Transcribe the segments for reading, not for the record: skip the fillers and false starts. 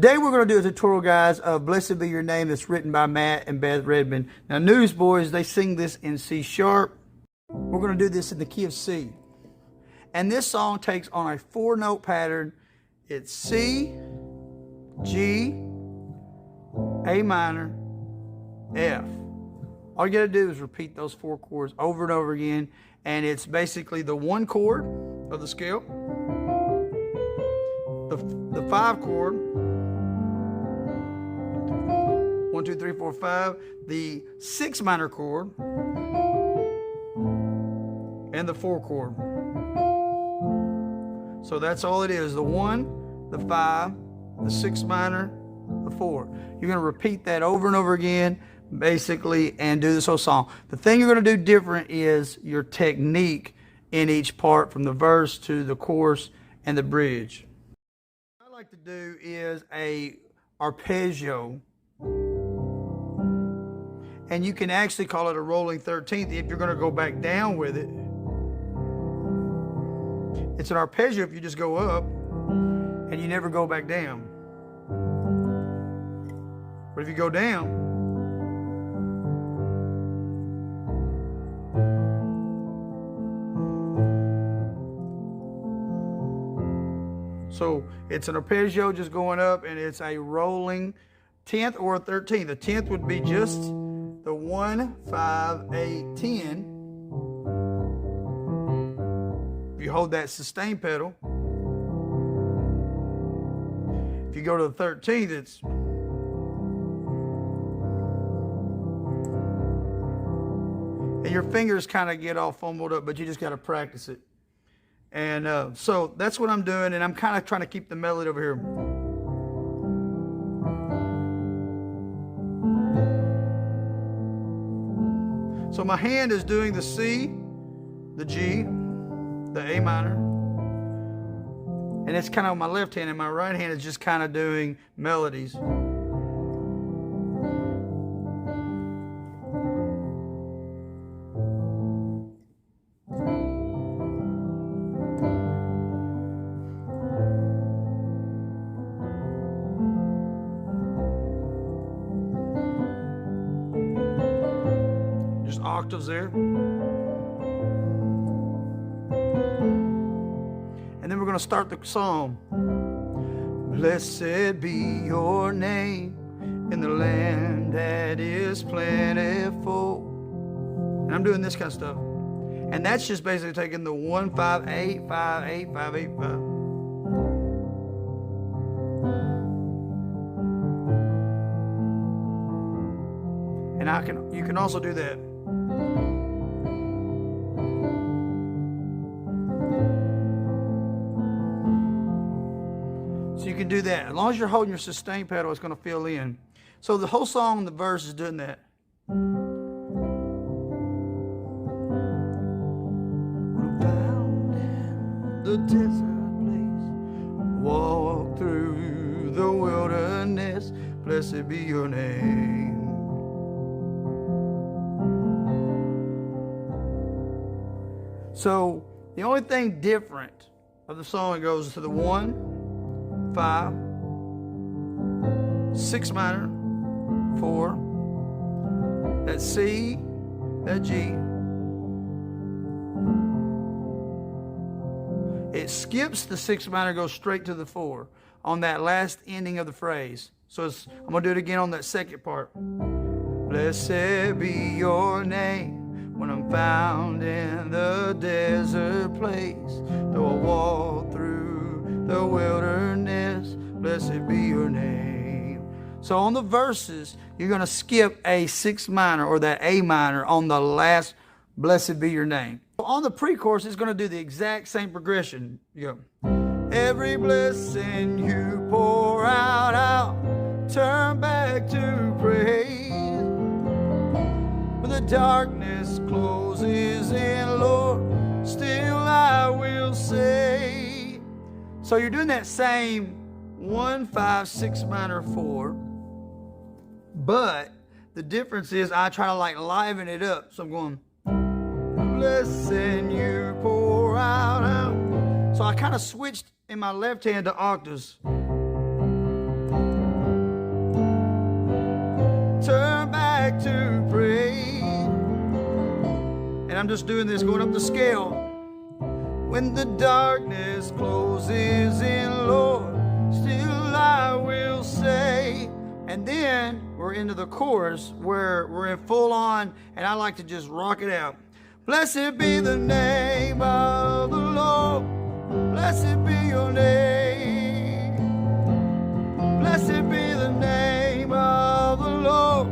Today we're going to do a tutorial, guys, of Blessed Be Your Name that's written by Matt and Beth Redman. Now, Newsboys, they sing this in C sharp. We're going to do this in the key of C. And this song takes on a 4-note pattern. It's C, G, A minor, F. All you got to do is repeat those 4 chords over and over again. And it's basically the 1 chord of the scale, the 5 chord, 1, 2, 3, 4, 5, the 6 minor chord, and the 4 chord. So that's all it is, the 1, the 5, the 6 minor, the 4. You're going to repeat that over and over again, basically, and do this whole song. The thing you're going to do different is your technique in each part, from the verse to the chorus and the bridge. What I like to do is a arpeggio. And you can actually call it a rolling 13th if you're going to go back down with it. It's an arpeggio if you just go up and you never go back down. But if you go down, so it's an arpeggio just going up, and it's a rolling 10th or a 13th. The 10th would be just the 1, 5, 8, 10. If you hold that sustain pedal, if you go to the 13th, it's and your fingers kind of get all fumbled up, but you just got to practice it. And so that's what I'm doing, and I'm kind of trying to keep the melody over here. So my hand is doing the C, the G, the A minor, and it's kind of on my left hand, and my right hand is just kind of doing melodies. Octaves there. And then we're going to start the song. Blessed be your name in the land that is plentiful. And I'm doing this kind of stuff. And that's just basically taking the 1, 5, 8, 5, 8, 5, 8, 5. And you can also do that. So you can do that. As long as you're holding your sustain pedal, it's going to fill in. So the whole song, the verse is doing that. Found in the desert place, walk through the wilderness, blessed be your name. So the only thing different of the song goes to the 1, 5, 6 minor, 4, that C, that G. It skips the 6 minor, goes straight to the 4 on that last ending of the phrase. So I'm going to do it again on that second part. Blessed be your name when I'm found in the desert place, though I walk through the wilderness, blessed be your name. So on the verses, you're going to skip a 6 minor or that A minor on the last blessed be your name. On the pre-chorus, it's going to do the exact same progression. You go, every blessing you pour out, I'll turn back to praise. When the darkness closes in, Lord, still I will say. So you're doing that same 1, 5, 6 minor, 4, but the difference is I try to like liven it up. So I'm going, blessing you pour out. So I kind of switched in my left hand to octaves. And I'm just doing this, going up the scale. When the darkness closes in, Lord, still I will say. And then we're into the chorus where we're in full on, and I like to just rock it out. Blessed be the name of the Lord. Blessed be your name. Blessed be the name of the Lord.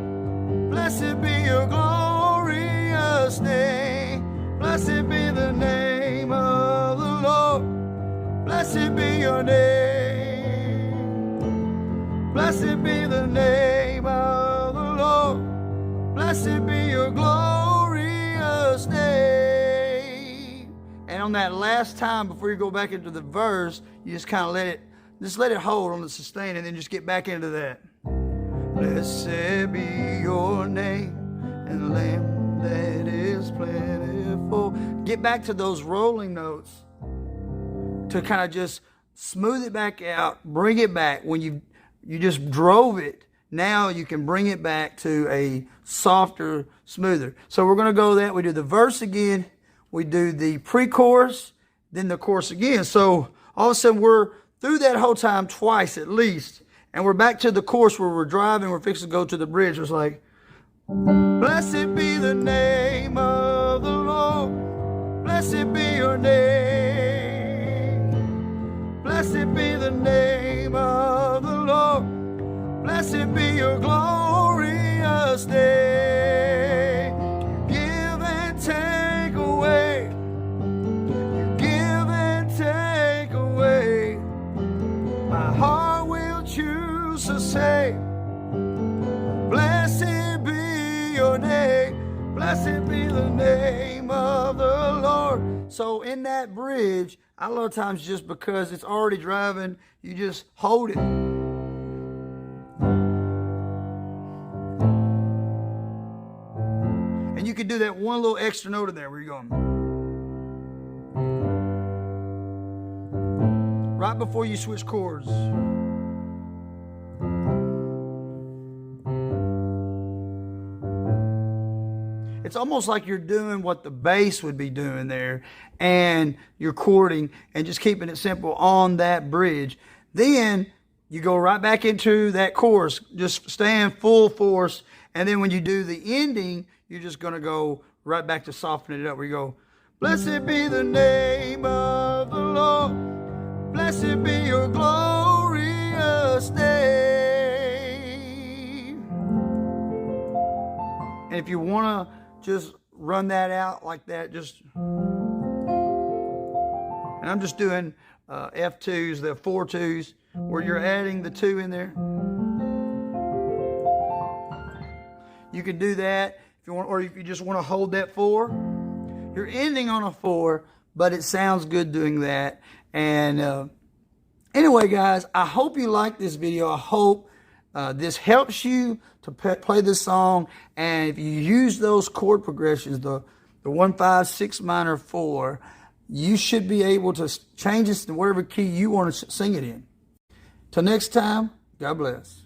Blessed be your glorious name. Blessed be the name of the Lord. Blessed be your name. Blessed be the name of the Lord. Blessed be your glorious name. And on that last time before you go back into the verse, you just kind of let it hold on the sustain, and then just get back into that. Blessed be your name, and the Lamb that is plentiful. Get back to those rolling notes to kind of just smooth it back out, bring it back. When you just drove it, now you can bring it back to a softer, smoother. So we're going to go that. We do the verse again, we do the pre-chorus, then the chorus again. So all of a sudden we're through that whole time twice at least. And we're back to the chorus where we're driving, we're fixing to go to the bridge. It's like, blessed be the name of the Lord. Blessed be your name. Blessed be the name of the Lord. Blessed be your glorious name. You give and take away. You give and take away. My heart will choose to say, blessed be your name. Blessed be the name of the Lord. So in that bridge, a lot of times just because it's already driving, you just hold it. And you could do that one little extra note in there where you're going. Right before you switch chords. It's almost like you're doing what the bass would be doing there, and you're chording and just keeping it simple on that bridge. Then you go right back into that chorus, just staying full force. And then when you do the ending, you're just going to go right back to softening it up, where you go, blessed be the name of the Lord. Blessed be your glorious name. And if you want to just run that out like that, just, and I'm just doing F2s, the 4/2s, where you're adding the 2 in there. You can do that if you want, or if you just want to hold that 4. You're ending on a 4, but it sounds good doing that. And anyway, guys, I hope you like this video. I hope this helps you to play this song. And if you use those chord progressions, the 1, 5, 6 minor, 4, you should be able to change this to whatever key you want to sing it in. Till next time, God bless.